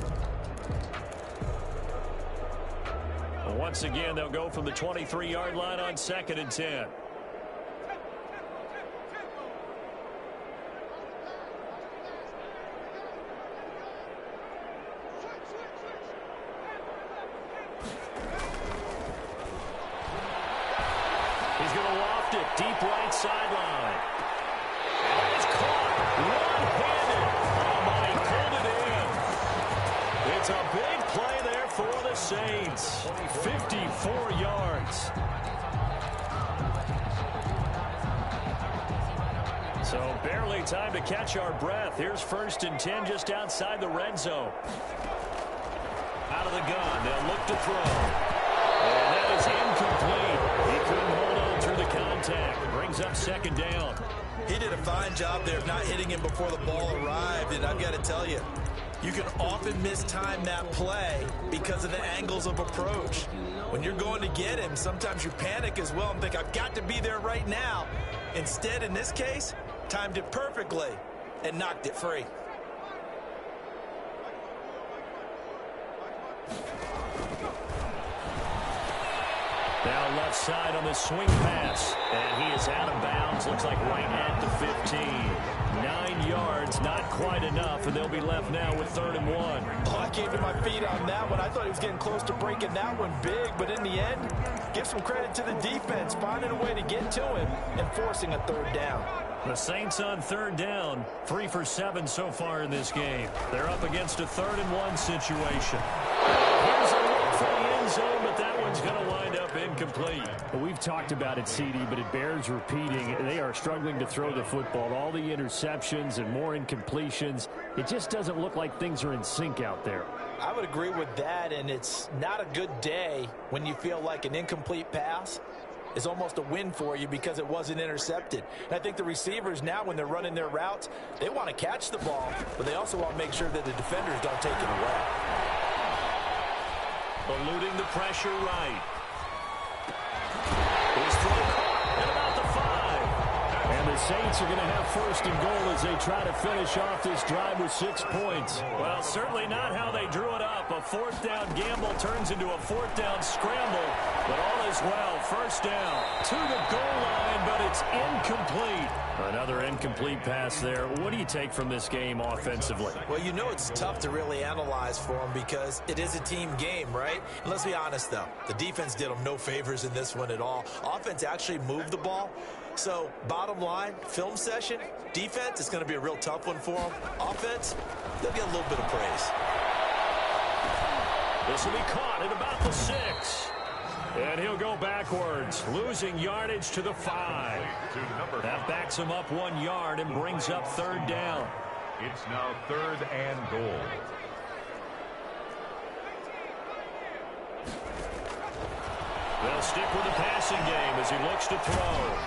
Speaker 2: Once again, they'll go from the 23-yard line on 2nd and 10. He's going to loft it deep right sideline. And it's caught one-handed. Oh, my, he pulled it in. It's a big play there for the Saints. 54 yards. So barely time to catch our breath. Here's 1st and 10 just outside the red zone. Out of the gun. They'll look to throw. And that is incomplete. He couldn't hold on through the contact. Brings up 2nd down.
Speaker 3: He did a fine job there of not hitting him before the ball arrived. And I've got to tell you, you can often mistime that play because of the angles of approach. When you're going to get him, sometimes you panic as well and think, I've got to be there right now. Instead, in this case, timed it perfectly and knocked it free.
Speaker 2: Now left side on the swing pass. And he is out of bounds. Looks like right at the 15. 9 yards, not quite enough, and they'll be left now with 3rd and 1.
Speaker 3: Oh, I came to my feet on that one. I thought he was getting close to breaking that one big, but in the end, give some credit to the defense, finding a way to get to him and forcing a 3rd down.
Speaker 2: The Saints on 3rd down, 3 for 7 so far in this game. They're up against a 3rd and 1 situation. Here's a look for the end zone, but that one's going to wind up incomplete.
Speaker 5: Well, we've talked about it, CD, but it bears repeating. They are struggling to throw the football. All the interceptions and more incompletions. It just doesn't look like things are in sync out there.
Speaker 3: I would agree with that, and it's not a good day when you feel like an incomplete pass is almost a win for you because it wasn't intercepted. And I think the receivers now, when they're running their routes, they want to catch the ball, but they also want to make sure that the defenders don't take it away.
Speaker 2: Eluding the pressure right. His throw caught at about the 5.
Speaker 5: And the Saints are going to have 1st and goal as they try to finish off this drive with 6 points.
Speaker 2: Well, certainly not how they drew it up. A 4th down gamble turns into a 4th down scramble. But all is well. 1st down to the goal line, but it's incomplete. Another incomplete pass there. What do you take from this game offensively?
Speaker 3: Well, you know it's tough to really analyze for them because it is a team game, right? And let's be honest, though. The defense did them no favors in this one at all. Offense actually moved the ball. So, bottom line, film session, defense, it's going to be a real tough one for them. Offense, they'll get a little bit of praise.
Speaker 2: This will be caught at about the 6. And he'll go backwards, losing yardage to the 5. That backs him up 1 yard and brings up 3rd down.
Speaker 4: It's now 3rd and goal.
Speaker 2: They'll stick with the passing game as he looks to throw.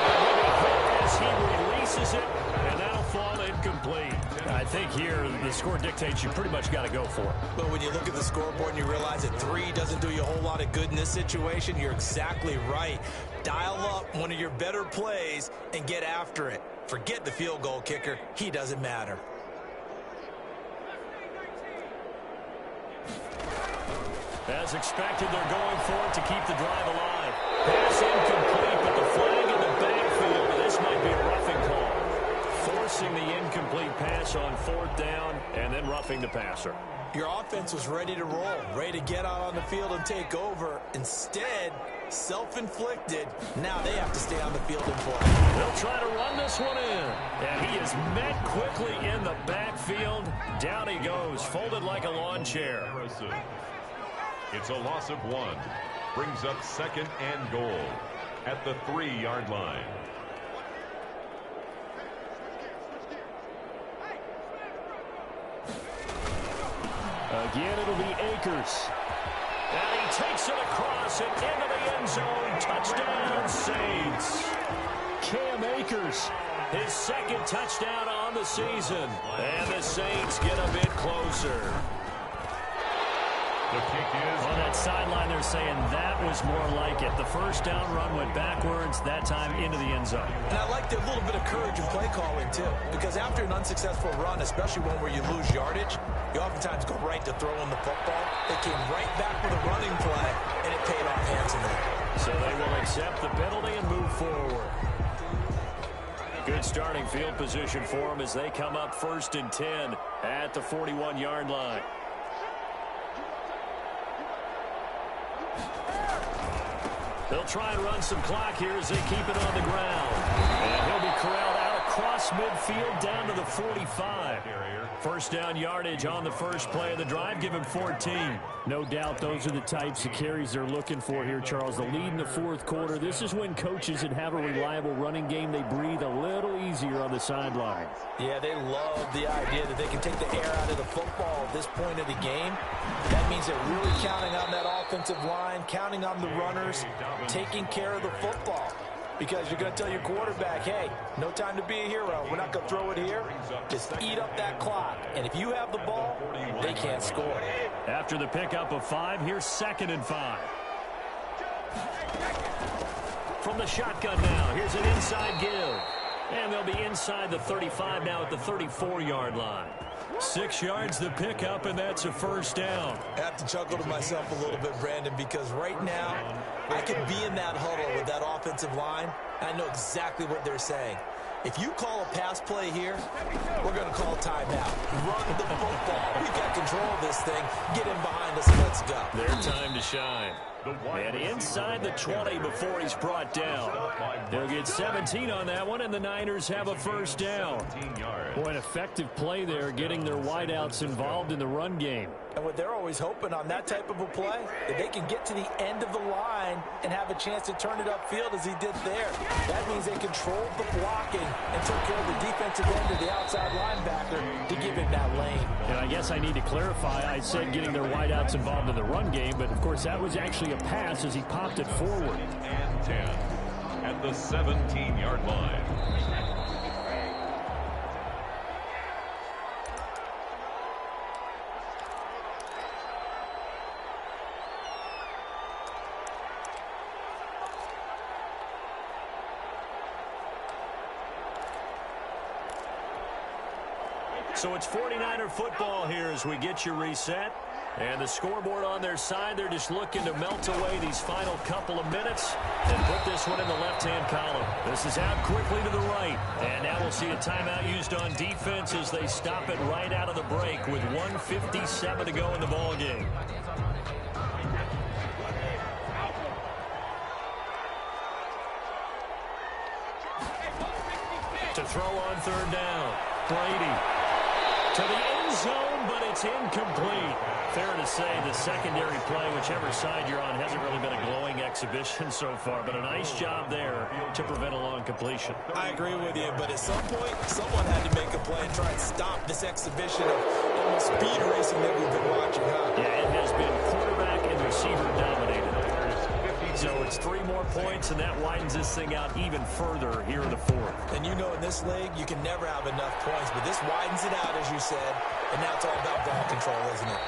Speaker 2: And as he releases it, and that'll fall incomplete.
Speaker 5: I think here the score dictates you pretty much got to go for it.
Speaker 3: But when you look at the scoreboard and you realize that 3 doesn't do you a whole lot of good in this situation, you're exactly right. Dial up one of your better plays and get after it. Forget the field goal kicker. He doesn't matter.
Speaker 2: As expected, they're going for it to keep the drive alive. Pass incomplete, but the flag in the backfield. This might be a roughing call. Forcing the incomplete pass on 4th down and then roughing the passer.
Speaker 3: Your offense was ready to roll, ready to get out on the field and take over. Instead, self-inflicted. Now they have to stay on the field and play.
Speaker 2: They'll try to run this one in. And he is met quickly in the backfield. Down he goes, folded like a lawn chair.
Speaker 4: It's a loss of 1. Brings up 2nd and goal at the 3-yard line.
Speaker 5: Again, it'll be Akers.
Speaker 2: And he takes it across and into the end zone. Touchdown, Saints.
Speaker 5: Cam Akers.
Speaker 2: His 2nd touchdown on the season. And the Saints get a bit closer.
Speaker 4: The kick is
Speaker 5: on that sideline. They're saying that was more like it. The 1st down run went backwards, that time into the end zone.
Speaker 3: And I liked a little bit of courage in play calling, too. Because after an unsuccessful run, especially one where you lose yardage, you oftentimes go right to throwing the football. They came right back with a running play, and it paid off handsomely.
Speaker 2: So they will accept the penalty and move forward. Good starting field position for them as they come up 1st and 10 at the 41-yard line. They'll try and run some clock here as they keep it on the ground. And he'll be corralled out across midfield down to the 45. 1st down yardage on the first play of the drive. Give him 14.
Speaker 5: No doubt those are the types of carries they're looking for here, Charles. The lead in the 4th quarter. This is when coaches that have a reliable running game, they breathe a little easier on the sideline.
Speaker 3: Yeah, they love the idea that they can take the air out of the football at this point of the game. That means they're really counting on that offensive line, counting on the runners, taking care of the football. Because you're going to tell your quarterback, hey, no time to be a hero. We're not going to throw it here. Just eat up that clock. And if you have the ball, they can't score.
Speaker 2: After the pickup of 5, here's 2nd and 5. From the shotgun now, here's an inside give. And they'll be inside the 35 now at the 34-yard line. 6 yards the pickup, and that's a first down.
Speaker 3: I have to chuckle to myself a little bit, Brandon, because right now I could be in that huddle with that offensive line. I know exactly what they're saying. If you call a pass play here, we're going to call timeout. Run the football. We've got control of this thing. Get in behind us and let's go.
Speaker 2: Their time to shine. And inside the 20 before he's brought down. They'll get 17 on that one, and the Niners have a first down. Boy, an effective play there, getting their wideouts involved in the run game.
Speaker 3: And what they're always hoping on that type of a play, that they can get to the end of the line and have a chance to turn it upfield as he did there. That means they controlled the blocking and took care of the defensive end of the outside linebacker to give him that lane.
Speaker 5: And I guess I need to clarify, I said getting their wideouts involved in the run game, but of course that was actually a pass as he popped it forward.
Speaker 4: And 10 at the 17-yard line.
Speaker 2: So it's 49er football here as we get you reset. And the scoreboard on their side, they're just looking to melt away these final couple of minutes and put this one in the left-hand column. This is out quickly to the right. And now we'll see a timeout used on defense as they stop it right out of the break with 1:57 to go in the ballgame. To throw on third down, Brady. To the end zone, but it's incomplete. Fair to say the secondary play, whichever side you're on, hasn't really been a glowing exhibition so far, but a nice job there to prevent a long completion.
Speaker 3: I agree with you, but at some point, someone had to make a play and try and stop this exhibition of almost speed racing that we've been watching, huh?
Speaker 2: Yeah, it has been quarterback and receiver dominated. So it's 3 more points, and that widens this thing out even further here in the fourth.
Speaker 3: And you know in this league, you can never have enough points, but this widens it out, as you said, and now it's all about ball control, isn't it?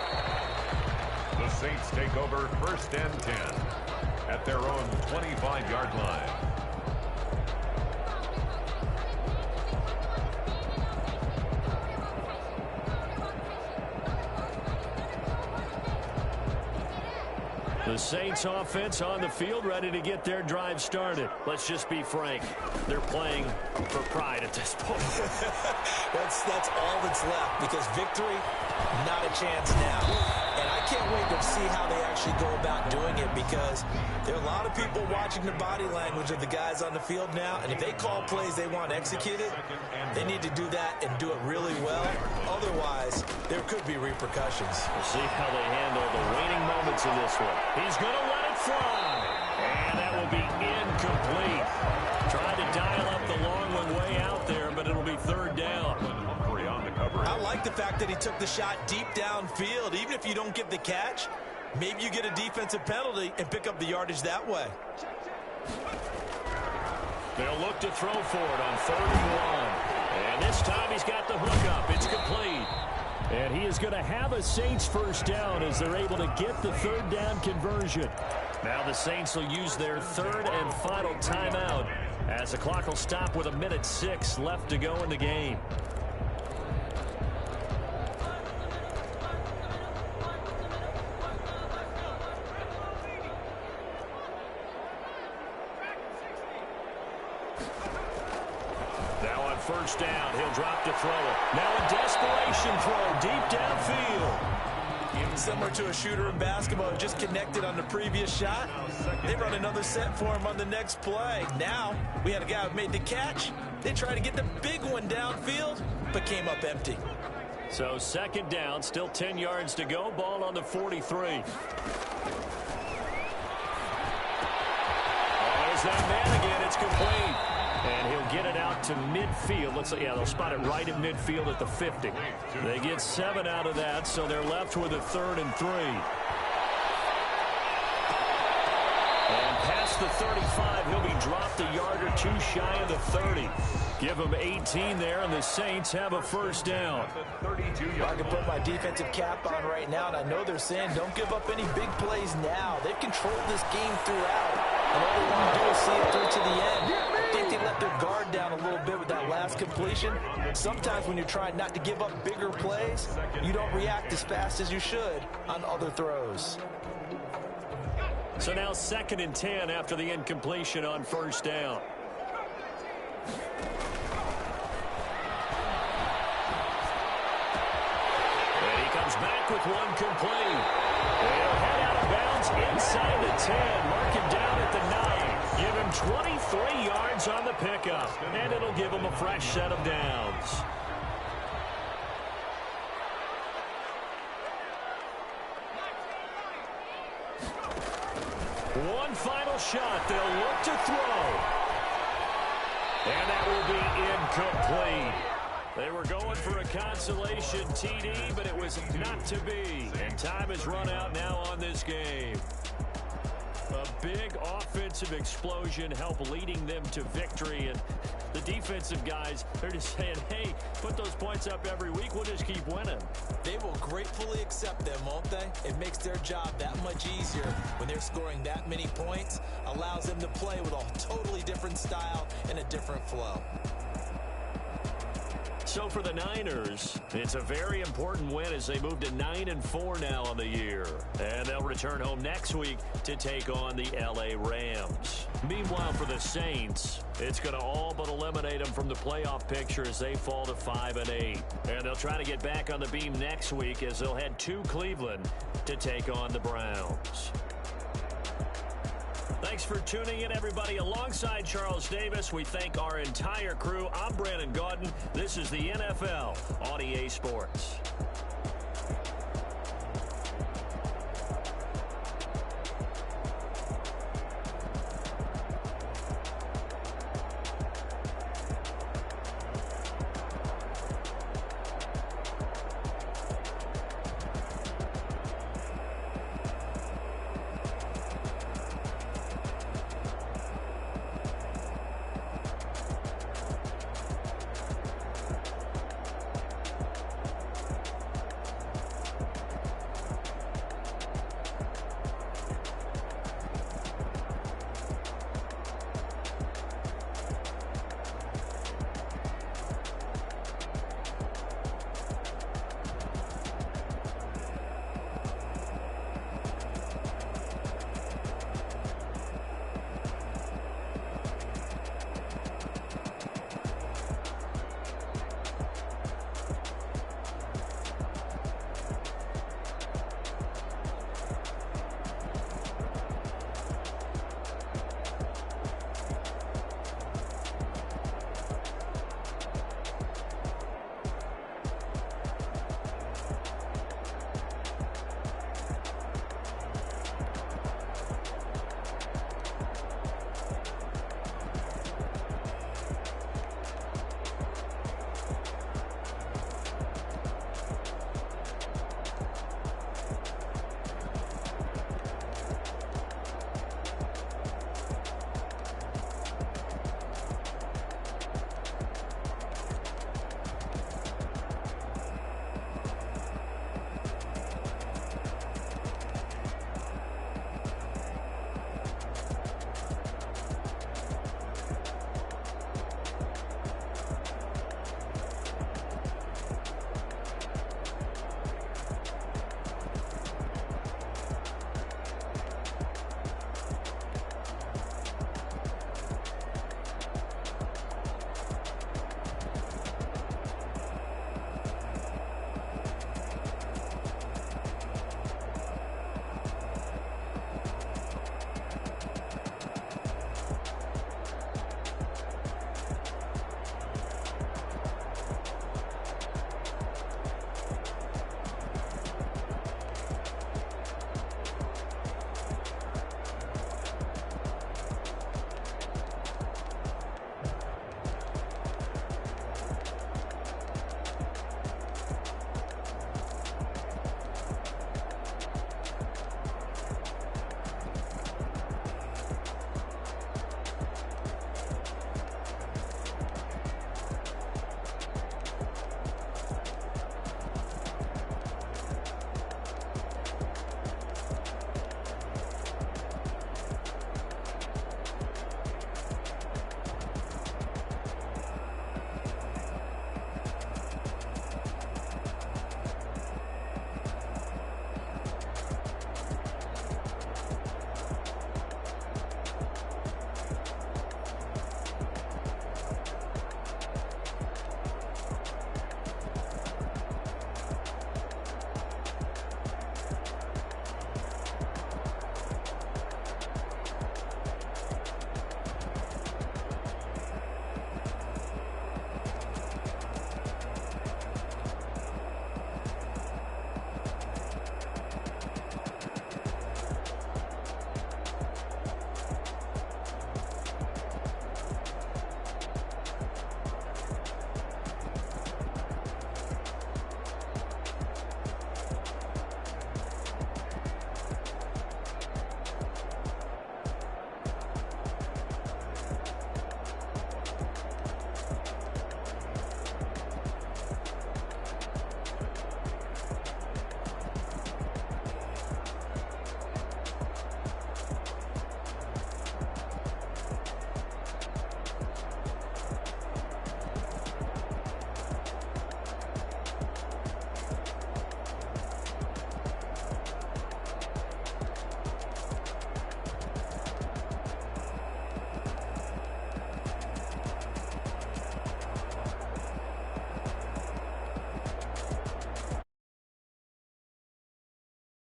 Speaker 4: The Saints take over 1st and 10 at their own 25-yard line.
Speaker 2: The Saints offense on the field, ready to get their drive started. Let's just be frank. They're playing for pride at this point.
Speaker 3: That's all that's left, because victory, not a chance now. And I can't wait to see how they actually go about doing it, because there are a lot of people watching the body language of the guys on the field now, and if they call plays they want executed, they need to do that and do it really well. Otherwise, there could be repercussions.
Speaker 2: We'll see how they handle the waning moments of this one. He's going to let it fly, and that will be incomplete. Tried to dial up the long one way out there, but it'll be third down.
Speaker 3: I like the fact that he took the shot deep downfield. Even if you don't get the catch, maybe you get a defensive penalty and pick up the yardage that way.
Speaker 2: They'll look to throw for it on 3rd and 1. And this time he's got the hook up. It's complete. And he is going to have a Saints first down as they're able to get the 3rd down conversion. Now the Saints will use their 3rd and final timeout as the clock will stop with 1:06 left to go in the game. Now on 1st down, he'll drop to throw it. Now a desperation throw deep downfield.
Speaker 3: Similar to a shooter in basketball who just connected on the previous shot. They run another set for him on the next play. Now we had a guy who made the catch. They tried to get the big one downfield, but came up empty.
Speaker 2: So 2nd down, still 10 yards to go. Ball on the 43. Oh, there's that man again. It's complete. And he'll get it out to midfield. Yeah, they'll spot it right at midfield at the 50. They get 7 out of that, so they're left with a 3rd and 3. And past the 35, he'll be dropped a yard or 2 shy of the 30. Give them 18 there, and the Saints have a first down.
Speaker 3: I can put my defensive cap on right now, and I know they're saying don't give up any big plays now. They've controlled this game throughout, and all they want to do is see it through to the end. I think they let their guard down a little bit with that last completion. Sometimes when you're trying not to give up bigger plays, you don't react as fast as you should on other throws.
Speaker 2: So now 2nd and 10 after the incompletion on 1st down. And he comes back with one complete. They'll head out of bounds inside the 10. Mark him down at the 9. Give him 23 yards on the pickup. And it'll give him a fresh set of downs. One final shot. They'll look to throw. And that will be incomplete. They were going for a consolation TD, but it was not to be. And time has run out now on this game. A big offensive explosion helped leading them to victory. And the defensive guys, they're just saying, hey, put those points up every week. We'll just keep winning.
Speaker 3: They will gratefully accept them, won't they? It makes their job that much easier when they're scoring that many points. Allows them to play with a totally different style and a different flow.
Speaker 2: So for the Niners, it's a very important win as they move to 9-4 now on the year. And they'll return home next week to take on the LA Rams. Meanwhile, for the Saints, it's going to all but eliminate them from the playoff picture as they fall to 5-8. And they'll try to get back on the beam next week as they'll head to Cleveland to take on the Browns. Thanks for tuning in, everybody. Alongside Charles Davis, we thank our entire crew. I'm Brandon Gaudin. This is the NFL on EA Sports.